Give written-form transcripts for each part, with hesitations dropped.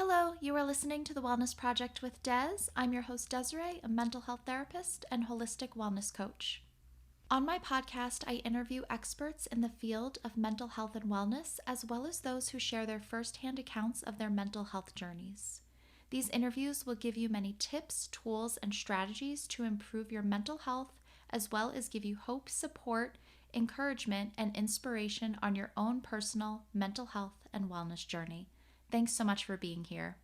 Hello, you are listening to the Wellness Project with Des. I'm your host, Desiree, a mental health therapist and holistic wellness coach. On my podcast, I interview experts in the field of mental health and wellness, as well as those who share their firsthand accounts of their mental health journeys. These interviews will give you many tips, tools, and strategies to improve your mental health, as well as give you hope, support, encouragement, and inspiration on your own personal mental health and wellness journey. Thanks so much for being here.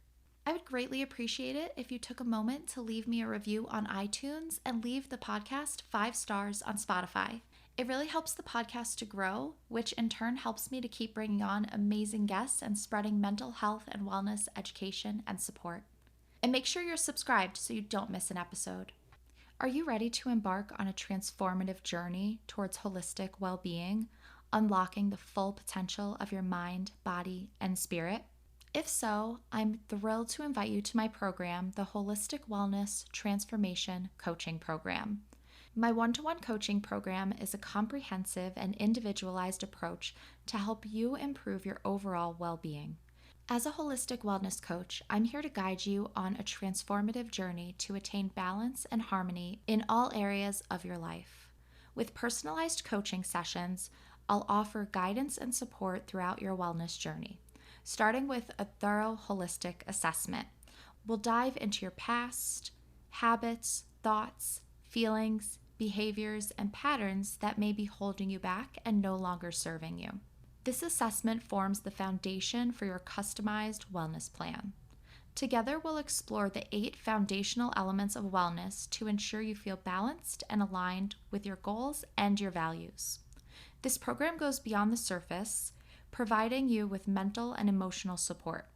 I would greatly appreciate it if you took a moment to leave me a review on iTunes and leave the podcast 5 stars on Spotify. It really helps the podcast to grow, which in turn helps me to keep bringing on amazing guests and spreading mental health and wellness education and support. And make sure you're subscribed so you don't miss an episode. Are you ready to embark on a transformative journey towards holistic well-being, unlocking the full potential of your mind, body, and spirit? If so, I'm thrilled to invite you to my program, the Holistic Wellness Transformation Coaching Program. My one-to-one coaching program is a comprehensive and individualized approach to help you improve your overall well-being. As a holistic wellness coach, I'm here to guide you on a transformative journey to attain balance and harmony in all areas of your life. With personalized coaching sessions, I'll offer guidance and support throughout your wellness journey. Starting with a thorough holistic assessment. We'll dive into your past, habits, thoughts, feelings, behaviors, and patterns that may be holding you back and no longer serving you. This assessment forms the foundation for your customized wellness plan. Together, we'll explore the 8 foundational elements of wellness to ensure you feel balanced and aligned with your goals and your values. This program goes beyond the surface, providing you with mental and emotional support.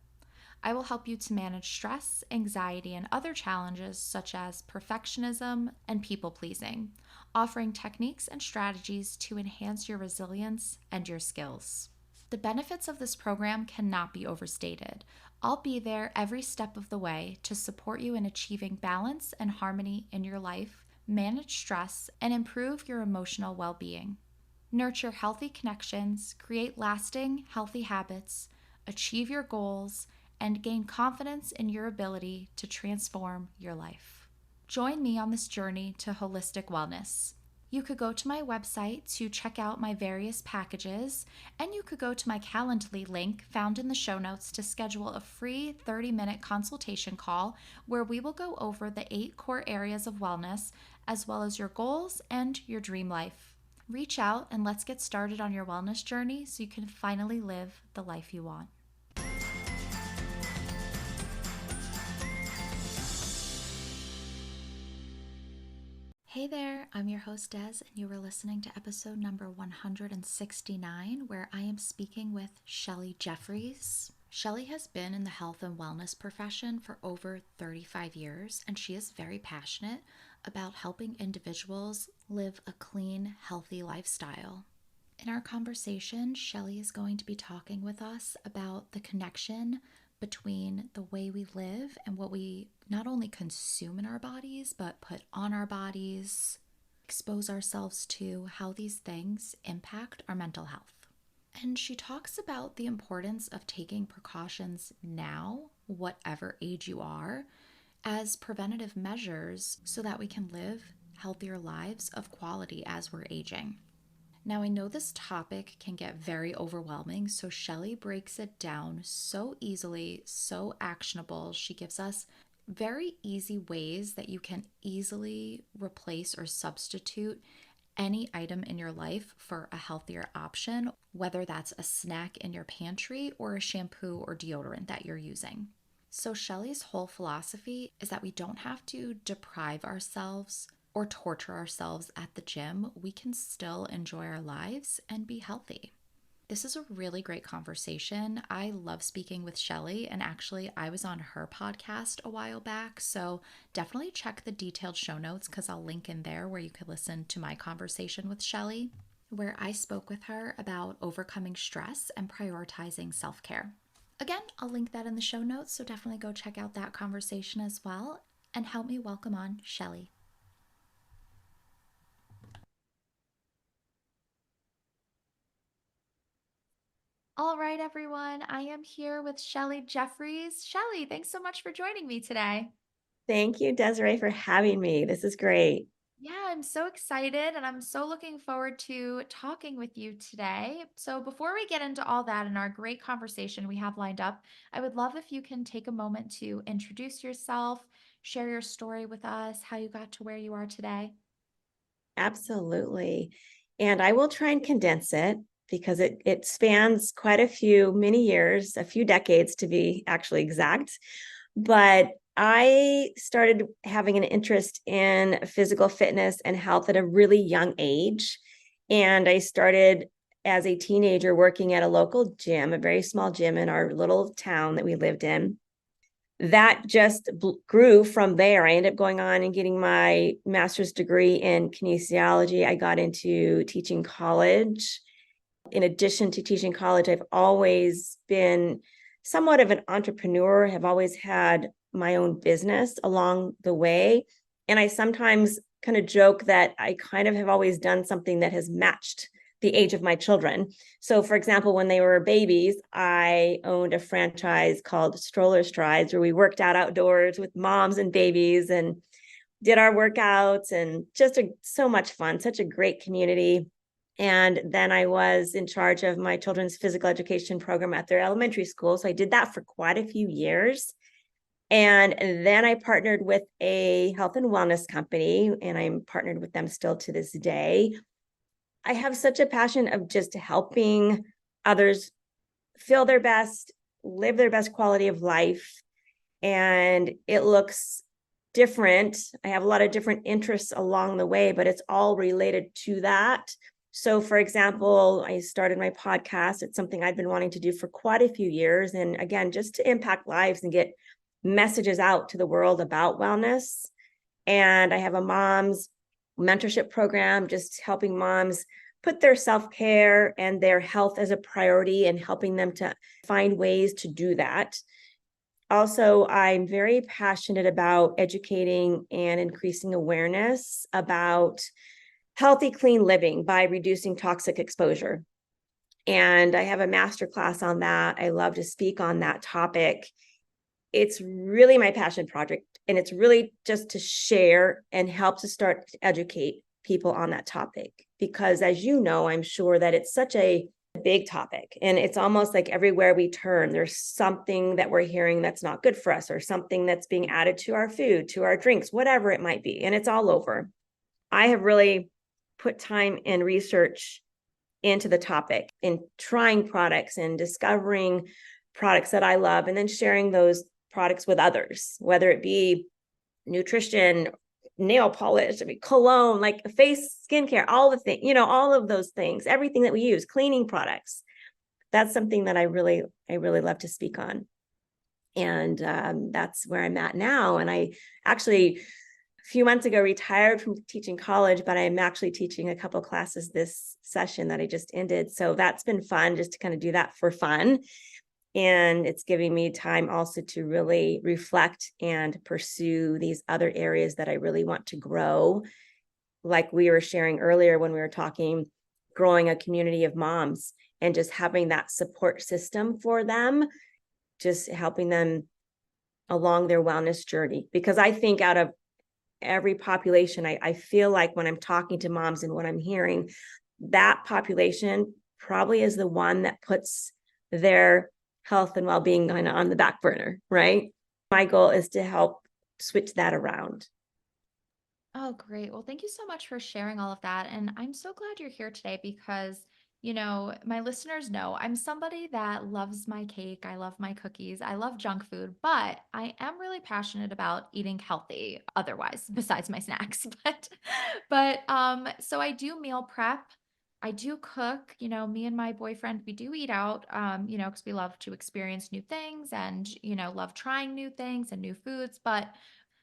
I will help you to manage stress, anxiety, and other challenges such as perfectionism and people-pleasing, offering techniques and strategies to enhance your resilience and your skills. The benefits of this program cannot be overstated. I'll be there every step of the way to support you in achieving balance and harmony in your life, manage stress, and improve your emotional well-being. Nurture healthy connections, create lasting, healthy habits, achieve your goals, and gain confidence in your ability to transform your life. Join me on this journey to holistic wellness. You could go to my website to check out my various packages, and you could go to my Calendly link found in the show notes to schedule a free 30-minute consultation call where we will go over the 8 core areas of wellness, as well as your goals and your dream life. Reach out and let's get started on your wellness journey so you can finally live the life you want. Hey there, I'm your host Des, and you are listening to episode number 169, where I am speaking with Shelly Jefferies. Shelly has been in the health and wellness profession for over 35 years, and she is very passionate about helping individuals live a clean, healthy lifestyle. In our conversation, Shelly is going to be talking with us about the connection between the way we live and what we not only consume in our bodies, but put on our bodies, expose ourselves to, how these things impact our mental health. And she talks about the importance of taking precautions now, whatever age you are, as preventative measures so that we can live healthier lives of quality as we're aging. Now, I know this topic can get very overwhelming, so Shelly breaks it down so easily, so actionable. She gives us very easy ways that you can easily replace or substitute any item in your life for a healthier option, whether that's a snack in your pantry or a shampoo or deodorant that you're using. So Shelly's whole philosophy is that we don't have to deprive ourselves or torture ourselves at the gym. We can still enjoy our lives and be healthy. This is a really great conversation. I love speaking with Shelly, and actually I was on her podcast a while back, so definitely check the detailed show notes because I'll link in there where you could listen to my conversation with Shelly, where I spoke with her about overcoming stress and prioritizing self-care. Again, I'll link that in the show notes, so definitely go check out that conversation as well, and help me welcome on Shelly. All right, everyone. I am here with Shelly Jefferies. Shelly, thanks so much for joining me today. Thank you, Desiree, for having me. This is great. Yeah, I'm so excited and I'm so looking forward to talking with you today. So, before we get into all that and our great conversation we have lined up, I would love if you can take a moment to introduce yourself, share your story with us, how you got to where you are today. Absolutely. And I will try and condense it because it spans quite a few many years, a few decades to be actually exact. But I started having an interest in physical fitness and health at a really young age. And I started as a teenager working at a local gym, a very small gym in our little town that we lived in. That just grew from there. I ended up going on and getting my master's degree in kinesiology. I got into teaching college. In addition to teaching college, I've always been somewhat of an entrepreneur, have always had my own business along the way. And I sometimes kind of joke that I kind of have always done something that has matched the age of my children. So, for example, when they were babies, I owned a franchise called Stroller Strides, where we worked out outdoors with moms and babies and did our workouts and so much fun, such a great community. And then I was in charge of my children's physical education program at their elementary school. So I did that for quite a few years. And then I partnered with a health and wellness company, and I'm partnered with them still to this day. I have such a passion of just helping others feel their best, live their best quality of life. And it looks different. I have a lot of different interests along the way, but it's all related to that. So, for example, I started my podcast. It's something I've been wanting to do for quite a few years. And again, just to impact lives and get messages out to the world about wellness. And I have a mom's mentorship program, just helping moms put their self care and their health as a priority and helping them to find ways to do that. Also, I'm very passionate about educating and increasing awareness about healthy, clean living by reducing toxic exposure. And I have a master class on that. I love to speak on that topic. It's really my passion project. And it's really just to share and help to start to educate people on that topic. Because as you know, I'm sure that it's such a big topic. And it's almost like everywhere we turn, there's something that we're hearing that's not good for us, or something that's being added to our food, to our drinks, whatever it might be. And it's all over. I have really put time and research into the topic in trying products and discovering products that I love, and then sharing those products with others, whether it be nutrition, nail polish, I mean, cologne, like face skincare, all the things, all of those things, everything that we use, cleaning products. That's something that I really love to speak on. And that's where I'm at now. And I actually, a few months ago, retired from teaching college, but I'm actually teaching a couple classes this session that I just ended. So that's been fun, just to kind of do that for fun. And it's giving me time also to really reflect and pursue these other areas that I really want to grow. Like we were sharing earlier when we were talking, growing a community of moms and just having that support system for them, just helping them along their wellness journey. Because I think out of every population, I feel like when I'm talking to moms and what I'm hearing, that population probably is the one that puts their health and well-being kind of on the back burner, right? My goal is to help switch that around. Oh, great. Well, thank you so much for sharing all of that. And I'm so glad you're here today because, my listeners know I'm somebody that loves my cake. I love my cookies. I love junk food, but I am really passionate about eating healthy otherwise, besides my snacks. So I do meal prep. I do cook, me and my boyfriend, we do eat out, because we love to experience new things and, love trying new things and new foods. But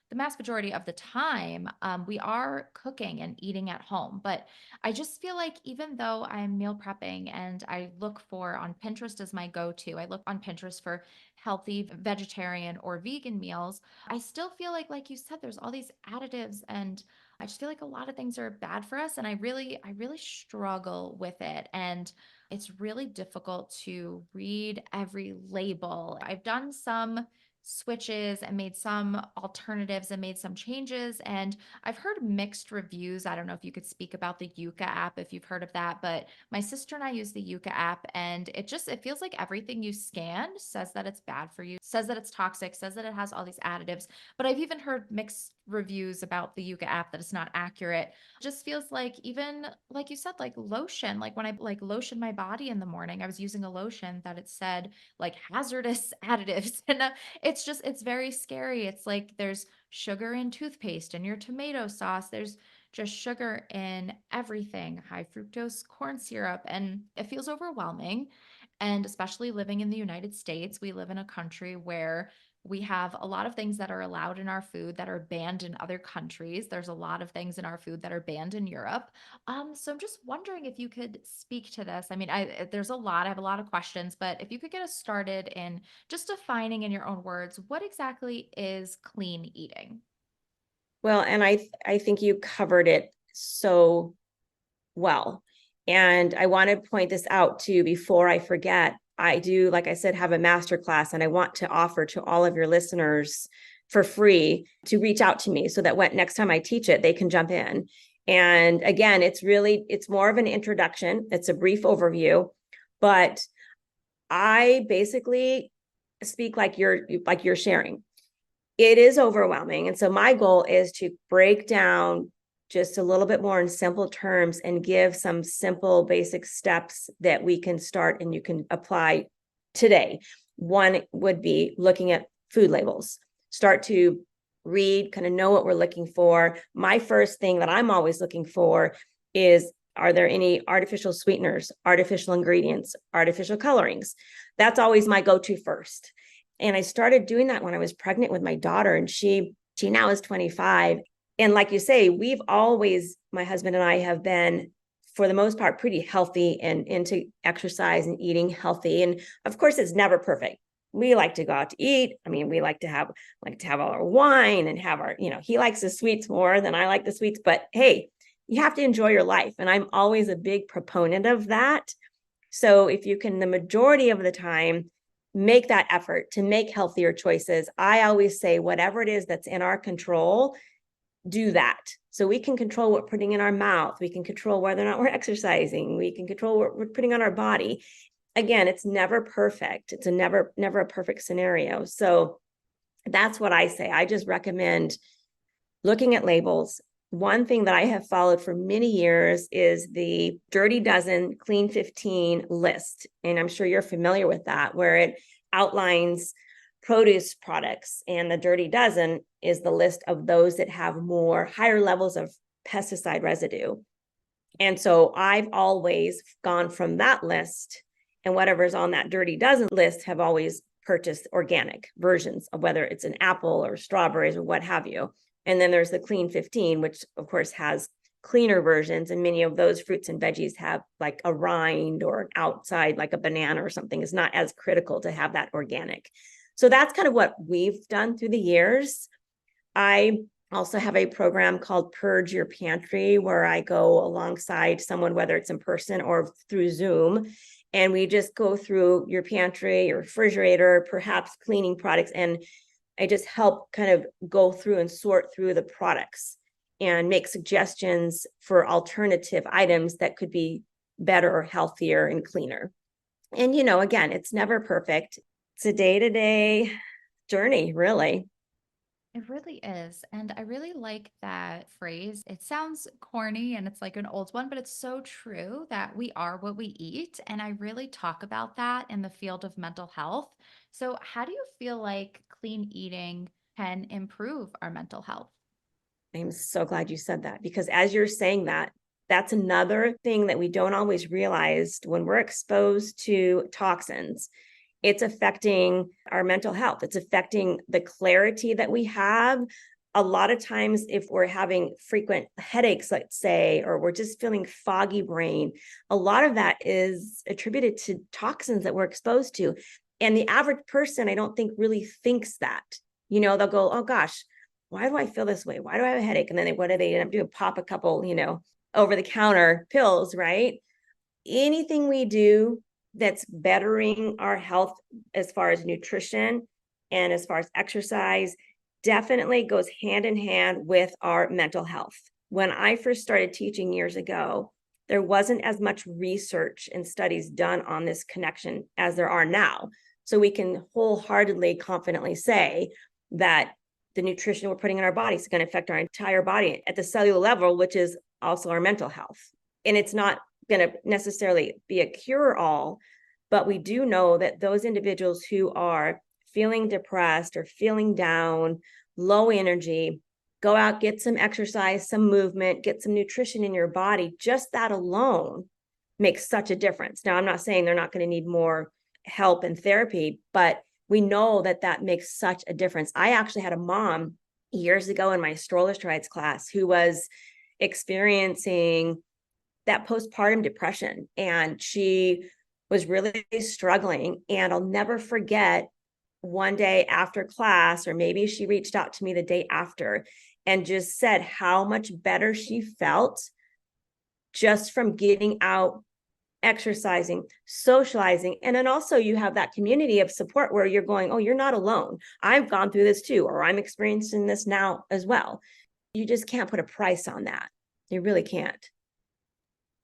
the mass majority of the time, we are cooking and eating at home. But I just feel like even though I'm meal prepping and I look for on Pinterest as my go to, I look on Pinterest for healthy vegetarian or vegan meals, I still feel like you said, there's all these additives and I just feel like a lot of things are bad for us. And I really struggle with it. And It's really difficult to read every label. I've done some switches and made some alternatives and made some changes, and I've heard mixed reviews. I don't know if you could speak about the Yuka app, if you've heard of that, but my sister and I use the Yuka app, and it feels like everything you scan says that it's bad for you, says that it's toxic, says that it has all these additives. But I've even heard mixed reviews about the Yuka app that it's not accurate. Just feels like, even like you said, like lotion, like when I like lotion my body in the morning, I was using a lotion that it said like hazardous additives. And it's very scary. It's like there's sugar in toothpaste and your tomato sauce. There's just sugar in everything, high fructose corn syrup, and it feels overwhelming. And especially living in the United States, we live in a country where we have a lot of things that are allowed in our food that are banned in other countries. There's a lot of things in our food that are banned in Europe. So I'm just wondering if you could speak to this. I mean, there's a lot. I have a lot of questions, but if you could get us started in just defining in your own words, what exactly is clean eating? Well, and I think you covered it so well. And I want to point this out too before I forget. I do, like I said, have a masterclass, and I want to offer to all of your listeners for free to reach out to me so that when next time I teach it, they can jump in. And again, it's more of an introduction. It's a brief overview, but I basically speak like you're sharing. It is overwhelming. And so my goal is to break down just a little bit more in simple terms and give some simple basic steps that we can start and you can apply today. One would be looking at food labels. Start to read, kind of know what we're looking for. My first thing that I'm always looking for is, are there any artificial sweeteners, artificial ingredients, artificial colorings? That's always my go-to first. And I started doing that when I was pregnant with my daughter, and she now is 25. And like you say, we've always, my husband and I have been, for the most part, pretty healthy and into exercise and eating healthy. And of course, it's never perfect. We like to go out to eat. I mean, we like to have all our wine and have our, he likes the sweets more than I like the sweets, but hey, you have to enjoy your life. And I'm always a big proponent of that. So if you can, the majority of the time, make that effort to make healthier choices. I always say, whatever it is that's in our control, do that. So we can control what we're putting in our mouth. We can control whether or not we're exercising. We can control what we're putting on our body. Again, it's never perfect. It's never a perfect scenario. So that's what I say. I just recommend looking at labels. One thing that I have followed for many years is the Dirty Dozen Clean 15 list. And I'm sure you're familiar with that, where it outlines produce products. And the Dirty Dozen is the list of those that have higher levels of pesticide residue. And so I've always gone from that list, and whatever's on that Dirty Dozen list have always purchased organic versions of whether it's an apple or strawberries or what have you. And then there's the Clean 15, which of course has cleaner versions. And many of those fruits and veggies have like a rind or an outside, like a banana or something. Is not as critical to have that organic. So that's kind of what we've done through the years. I also have a program called Purge Your Pantry, where I go alongside someone, whether it's in person or through Zoom. And we just go through your pantry, your refrigerator, perhaps cleaning products, and I just help kind of go through and sort through the products and make suggestions for alternative items that could be better, healthier, and cleaner. And, again, it's never perfect. It's a day-to-day journey, really. It really is. And I really like that phrase. It sounds corny and it's like an old one, but it's so true that we are what we eat. And I really talk about that in the field of mental health. So, how do you feel like clean eating can improve our mental health? I'm so glad you said that, because as you're saying that, that's another thing that we don't always realize when we're exposed to toxins. It's affecting our mental health. It's affecting the clarity that we have. A lot of times, if we're having frequent headaches, let's say, or we're just feeling foggy brain, a lot of that is attributed to toxins that we're exposed to. And the average person, I don't think, really thinks that. They'll go, oh gosh, why do I feel this way? Why do I have a headache? And then what do they end up doing? Pop a couple, over the counter pills, right? anything we do that's bettering our health as far as nutrition and as far as exercise definitely goes hand in hand with our mental health. When I first started teaching years ago, there wasn't as much research and studies done on this connection as there are now. So we can wholeheartedly, confidently say that the nutrition we're putting in our body is going to affect our entire body at the cellular level, which is also our mental health. And it's not going to necessarily be a cure-all, but we do know that those individuals who are feeling depressed or feeling down, low energy, go out, get some exercise, some movement, get some nutrition in your body. Just that alone makes such a difference. Now, I'm not saying they're not going to need more help and therapy, but we know that that makes such a difference. I actually had a mom years ago in my stroller strides class who was experiencing that postpartum depression, and she was really struggling. And I'll never forget, one day after class, or maybe she reached out to me the day after and just said how much better she felt just from getting out, exercising, socializing. And then also you have that community of support where you're going, oh, you're not alone. I've gone through this too, or I'm experiencing this now as well. You just can't put a price on that. You really can't.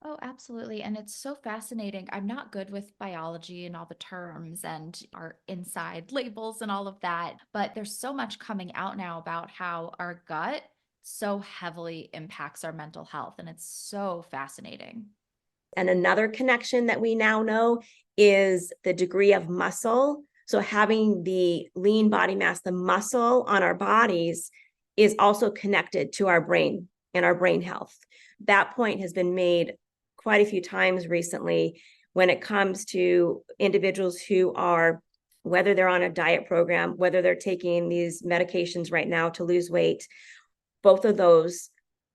Oh, absolutely. And it's so fascinating. I'm not good with biology and all the terms and our inside labels and all of that, but there's so much coming out now about how our gut so heavily impacts our mental health. And it's so fascinating. And another connection that we now know is the degree of muscle. So having the lean body mass, the muscle on our bodies, is also connected to our brain and our brain health. That point has been made quite a few times recently when it comes to individuals who are, whether they're on a diet program, whether they're taking these medications right now to lose weight, both of those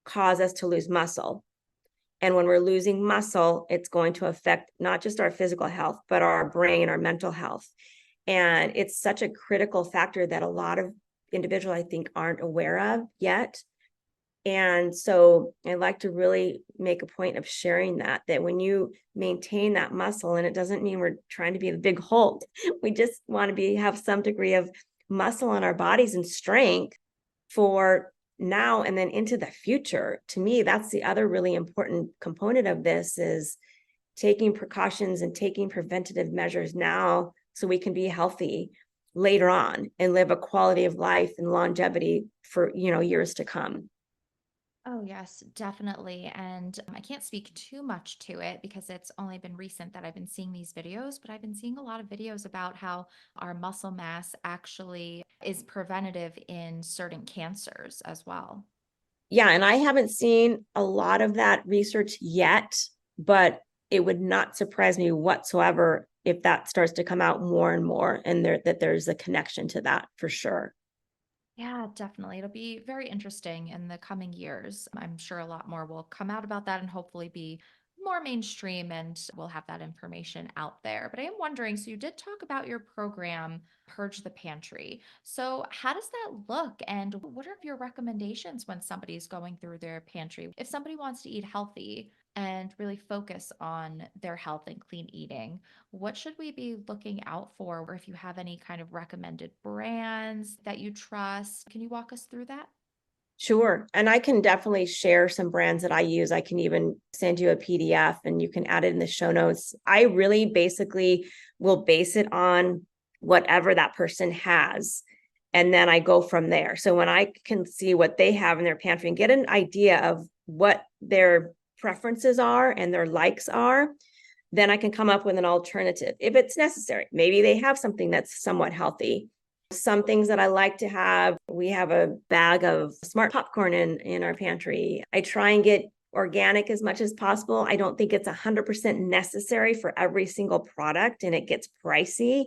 cause us to lose muscle. And when we're losing muscle, it's going to affect not just our physical health, but our brain, our mental health. And it's such a critical factor that a lot of individuals, I think, aren't aware of yet. And so I like to really make a point of sharing that when you maintain that muscle, and it doesn't mean we're trying to be the big Hulk, we just want to have some degree of muscle in our bodies and strength for now and then into the future. To me, that's the other really important component of this, is taking precautions and taking preventative measures now so we can be healthy later on and live a quality of life and longevity for, years to come. Oh, yes, definitely. And I can't speak too much to it because it's only been recent that I've been seeing these videos, but I've been seeing a lot of videos about how our muscle mass actually is preventative in certain cancers as well. Yeah, and I haven't seen a lot of that research yet, but it would not surprise me whatsoever if that starts to come out more and more, and there's a connection to that for sure. Yeah, definitely. It'll be very interesting in the coming years. I'm sure a lot more will come out about that and hopefully be more mainstream and we'll have that information out there. But I am wondering, so you did talk about your program, Purge the Pantry. So how does that look and what are your recommendations when somebody's going through their pantry? If somebody wants to eat healthy and really focus on their health and clean eating, what should we be looking out for? Or if you have any kind of recommended brands that you trust, can you walk us through that? Sure. And I can definitely share some brands that I use. I can even send you a PDF and you can add it in the show notes. I really basically will base it on whatever that person has. And then I go from there. So when I can see what they have in their pantry and get an idea of what their preferences are and their likes are, then I can come up with an alternative if it's necessary. Maybe they have something that's somewhat healthy. Some things that I like to have, we have a bag of smart popcorn in our pantry. I try and get organic as much as possible. I don't think it's 100% necessary for every single product and it gets pricey,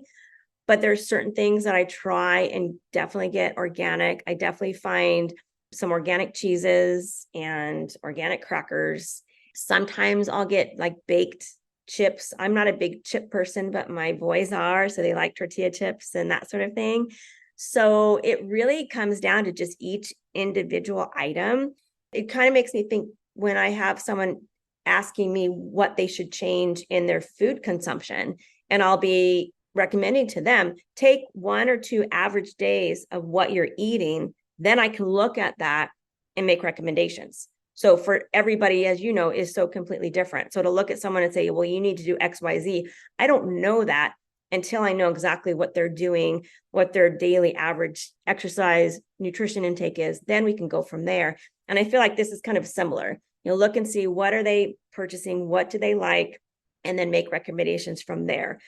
but there's certain things that I try and definitely get organic. I definitely find some organic cheeses and organic crackers. Sometimes I'll get like baked chips. I'm not a big chip person, but my boys are, so they like tortilla chips and that sort of thing. So it really comes down to just each individual item. It kind of makes me think when I have someone asking me what they should change in their food consumption. And I'll be recommending to them, take 1 or 2 average days of what you're eating. Then I can look at that and make recommendations. So for everybody, as you know, is so completely different. So to look at someone and say, well, you need to do X, Y, Z, I don't know that until I know exactly what they're doing, what their daily average exercise, nutrition intake is. Then we can go from there. And I feel like this is kind of similar. Look and see, what are they purchasing? What do they like? And then make recommendations from there.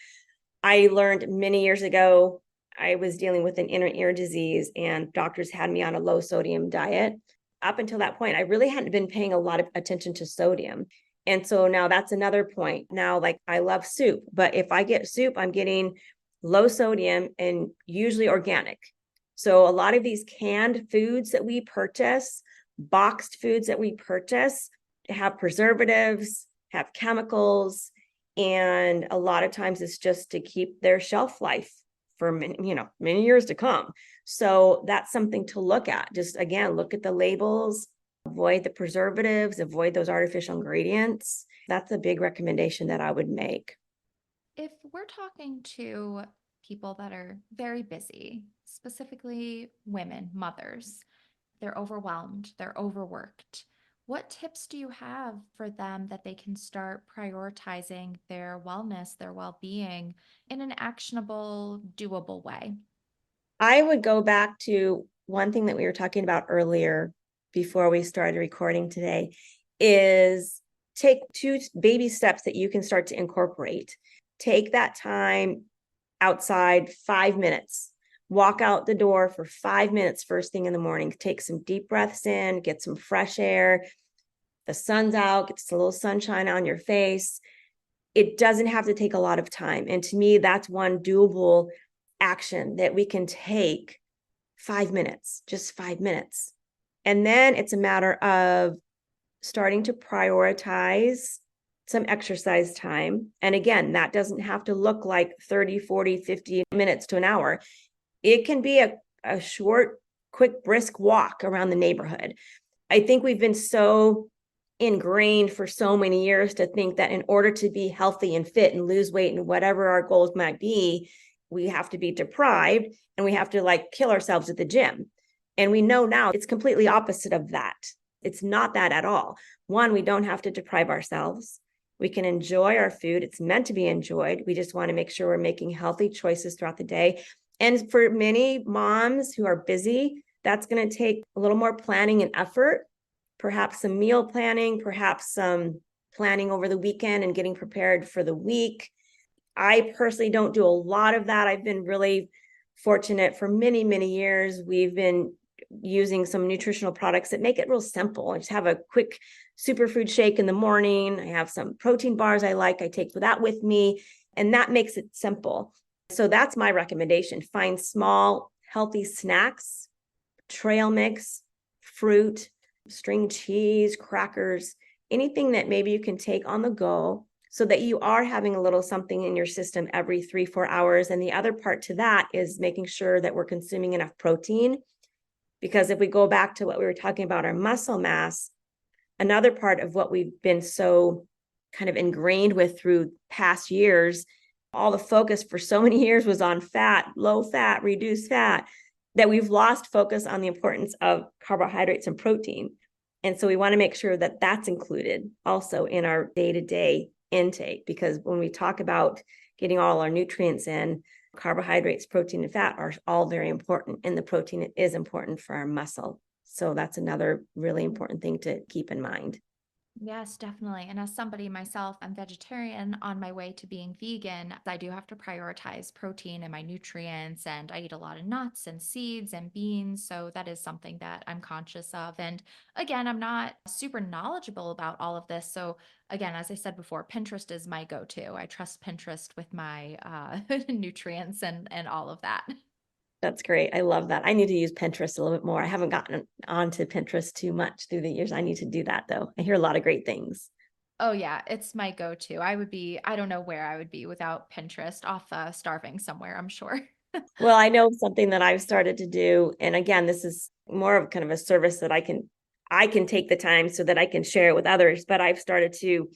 I learned many years ago, I was dealing with an inner ear disease and doctors had me on a low sodium diet. Up until that point, I really hadn't been paying a lot of attention to sodium. And so now that's another point. Now, like, I love soup, but if I get soup, I'm getting low sodium and usually organic. So a lot of these canned foods that we purchase, boxed foods that we purchase, have preservatives, have chemicals, and a lot of times it's just to keep their shelf life for many years to come. So that's something to look at. Just again, look at the labels, avoid the preservatives, avoid those artificial ingredients. That's a big recommendation that I would make. If we're talking to people that are very busy, specifically women, mothers, they're overwhelmed, they're overworked. What tips do you have for them that they can start prioritizing their wellness, their well-being in an actionable, doable way? I would go back to one thing that we were talking about earlier before we started recording today is take 2 baby steps that you can start to incorporate. Take that time outside, 5 minutes. Walk out the door for 5 minutes first thing in the morning. Take some deep breaths in, get some fresh air. The sun's out, get a little sunshine on your face. It doesn't have to take a lot of time. And to me, that's one doable action that we can take. 5 minutes, just 5 minutes. And then it's a matter of starting to prioritize some exercise time. And again, that doesn't have to look like 30, 40, 50 minutes to an hour. It can be a short, quick, brisk walk around the neighborhood. I think we've been so ingrained for so many years to think that in order to be healthy and fit and lose weight and whatever our goals might be, we have to be deprived and we have to like kill ourselves at the gym. And we know now it's completely opposite of that. It's not that at all. One, we don't have to deprive ourselves. We can enjoy our food. It's meant to be enjoyed. We just want to make sure we're making healthy choices throughout the day. And for many moms who are busy, that's going to take a little more planning and effort, perhaps some meal planning, perhaps some planning over the weekend and getting prepared for the week. I personally don't do a lot of that. I've been really fortunate for many, many years. We've been using some nutritional products that make it real simple. I just have a quick superfood shake in the morning. I have some protein bars I take that with me, and that makes it simple. So that's my recommendation. Find small, healthy snacks, trail mix, fruit, string cheese, crackers, anything that maybe you can take on the go so that you are having a little something in your system every 3-4 hours. And the other part to that is making sure that we're consuming enough protein. Because if we go back to what we were talking about, our muscle mass, another part of what we've been so kind of ingrained with through past years, all the focus for so many years was on fat, low fat, reduced fat, that we've lost focus on the importance of carbohydrates and protein. And so we want to make sure that that's included also in our day-to-day intake, because when we talk about getting all our nutrients in, carbohydrates, protein, and fat are all very important. And the protein is important for our muscle. So that's another really important thing to keep in mind. Yes, definitely. And as somebody myself, I'm vegetarian on my way to being vegan. I do have to prioritize protein and my nutrients, and I eat a lot of nuts and seeds and beans. So that is something that I'm conscious of. And again, I'm not super knowledgeable about all of this. So again, as I said before, Pinterest is my go-to. I trust Pinterest with my nutrients and all of that. That's great. I love that. I need to use Pinterest a little bit more. I haven't gotten onto Pinterest too much through the years. I need to do that though. I hear a lot of great things. Oh yeah, it's my go-to. I don't know where I would be without Pinterest, off starving somewhere, I'm sure. Well, I know something that I've started to do, and again, this is more of kind of a service that I can take the time so that I can share it with others, but I've started to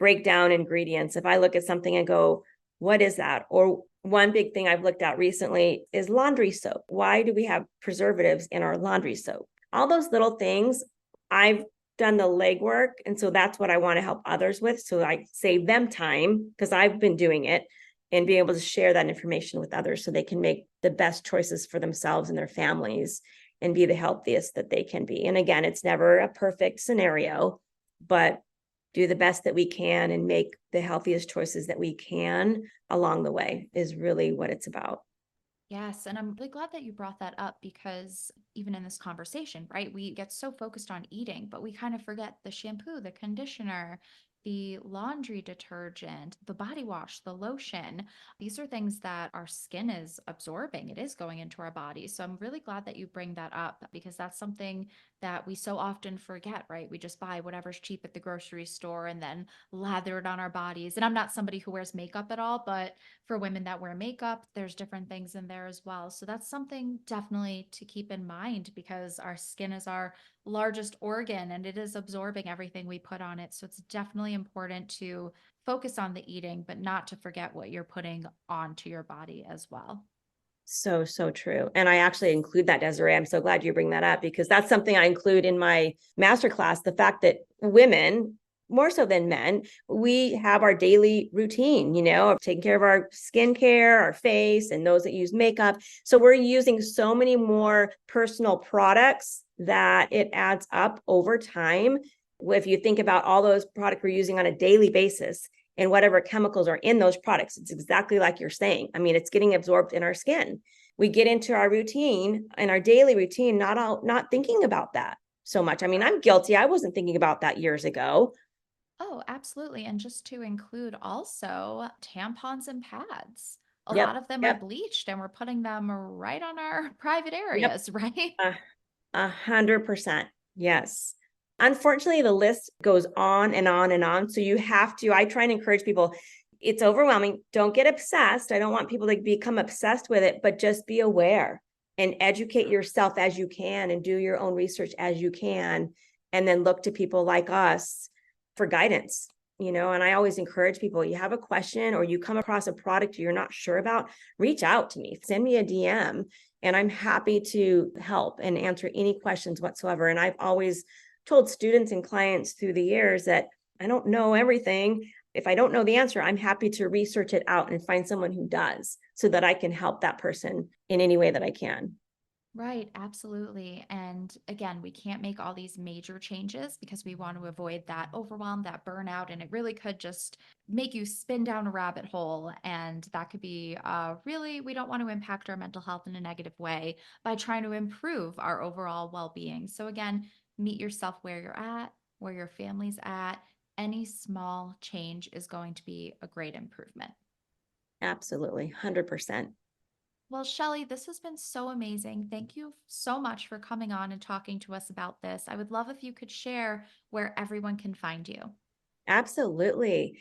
break down ingredients. If I look at something and go, what is that? Or one big thing I've looked at recently is laundry soap. Why do we have preservatives in our laundry soap? All those little things, I've done the legwork. And so that's what I want to help others with. So I save them time because I've been doing it and be able to share that information with others so they can make the best choices for themselves and their families and be the healthiest that they can be. And again, it's never a perfect scenario, but do the best that we can and make the healthiest choices that we can along the way is really what it's about. Yes, and I'm really glad that you brought that up because even in this conversation, right, we get so focused on eating, but we kind of forget the shampoo, the conditioner, the laundry detergent, the body wash, the lotion. These are things that our skin is absorbing. It is going into our body. So I'm really glad that you bring that up because that's something that we so often forget, right? We just buy whatever's cheap at the grocery store and then lather it on our bodies. And I'm not somebody who wears makeup at all, but for women that wear makeup, there's different things in there as well. So that's something definitely to keep in mind because our skin is our largest organ and it is absorbing everything we put on it. So it's definitely important to focus on the eating, but not to forget what you're putting onto your body as well. So, so true. And I actually include that, Desiree. I'm so glad you bring that up because that's something I include in my masterclass. The fact that women, more so than men, we have our daily routine, of taking care of our skincare, our face, and those that use makeup. So we're using so many more personal products that it adds up over time. If you think about all those products we're using on a daily basis, and whatever chemicals are in those products. It's exactly like you're saying. I mean, it's getting absorbed in our skin. We get into our routine and our daily routine, not thinking about that so much. I mean, I'm guilty. I wasn't thinking about that years ago. Oh, absolutely. And just to include also tampons and pads. A lot Yep. of them are Yep. bleached and we're putting them right on our private Yep. areas, right? 100%. Yes. Unfortunately, the list goes on and on and on. So you have to, I try and encourage people, it's overwhelming. Don't get obsessed. I don't want people to become obsessed with it, but just be aware and educate yourself as you can and do your own research as you can. And then look to people like us for guidance. And I always encourage people, you have a question or you come across a product you're not sure about, reach out to me, send me a DM, and I'm happy to help and answer any questions whatsoever. And I've always told students and clients through the years that I don't know everything. If I don't know the answer, I'm happy to research it out and find someone who does so that I can help that person in any way that I can. Right, absolutely. And again, we can't make all these major changes because we want to avoid that overwhelm, that burnout, and it really could just make you spin down a rabbit hole. And that could be really, we don't want to impact our mental health in a negative way by trying to improve our overall well being. So, again, meet yourself where you're at, where your family's at. Any small change is going to be a great improvement. Absolutely. 100%. Well, Shelly, this has been so amazing. Thank you so much for coming on and talking to us about this. I would love if you could share where everyone can find you. Absolutely.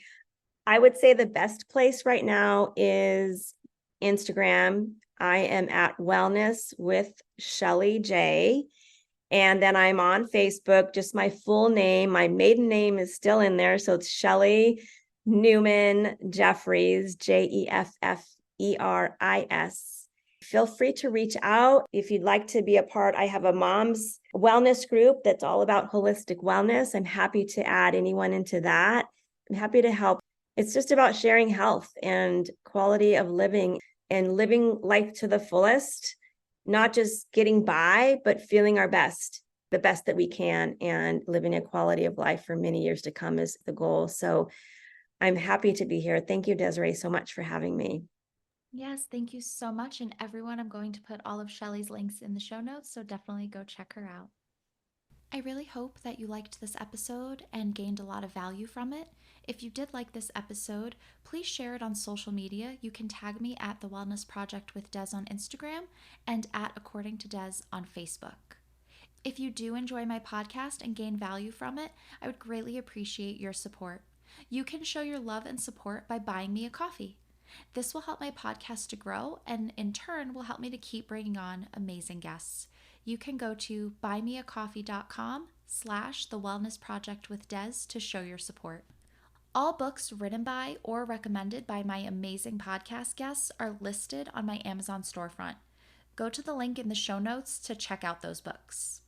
I would say the best place right now is Instagram. I am at Wellness with Shelly J. And then I'm on Facebook, just my full name. My maiden name is still in there. So it's Shelly Newman Jefferies, Jefferies. Feel free to reach out if you'd like to be a part. I have a mom's wellness group that's all about holistic wellness. I'm happy to add anyone into that. I'm happy to help. It's just about sharing health and quality of living and living life to the fullest, not just getting by, but feeling our best, the best that we can, and living a quality of life for many years to come is the goal. So I'm happy to be here. Thank you, Desiree, so much for having me. Yes, thank you so much. And everyone, I'm going to put all of Shelly's links in the show notes, so definitely go check her out. I really hope that you liked this episode and gained a lot of value from it. If you did like this episode, please share it on social media. You can tag me at The Wellness Project with Des on Instagram and at According to Des on Facebook. If you do enjoy my podcast and gain value from it, I would greatly appreciate your support. You can show your love and support by buying me a coffee. This will help my podcast to grow and in turn will help me to keep bringing on amazing guests. you can go to buymeacoffee.com/The Wellness Project with Des to show your support. All books written by or recommended by my amazing podcast guests are listed on my Amazon storefront. Go to the link in the show notes to check out those books.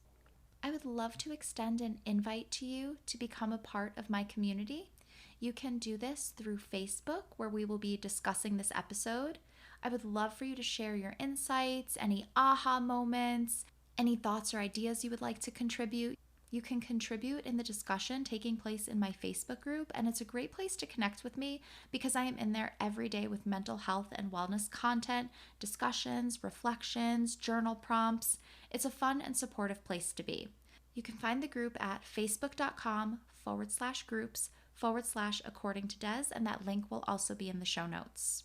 I would love to extend an invite to you to become a part of my community. You can do this through Facebook, where we will be discussing this episode. I would love for you to share your insights, any aha moments, any thoughts or ideas you would like to contribute. You can contribute in the discussion taking place in my Facebook group, and it's a great place to connect with me because I am in there every day with mental health and wellness content, discussions, reflections, journal prompts. It's a fun and supportive place to be. You can find the group at facebook.com/groups/according to Des, and that link will also be in the show notes.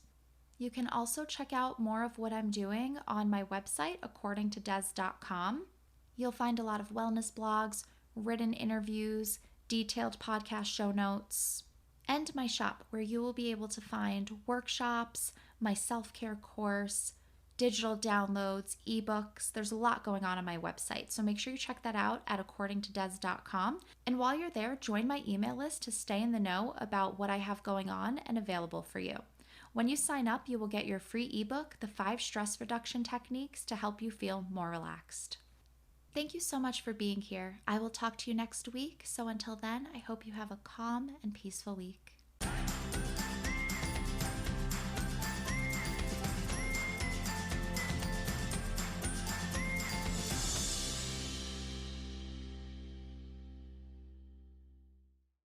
You can also check out more of what I'm doing on my website, accordingtodes.com. You'll find a lot of wellness blogs, written interviews, detailed podcast show notes, and my shop, where you will be able to find workshops, my self-care course, digital downloads, ebooks. There's a lot going on my website, so make sure you check that out at accordingtodes.com. And while you're there, join my email list to stay in the know about what I have going on and available for you. When you sign up, you will get your free ebook, The 5 Stress Reduction Techniques to help you feel more relaxed. Thank you so much for being here. I will talk to you next week. So until then, I hope you have a calm and peaceful week.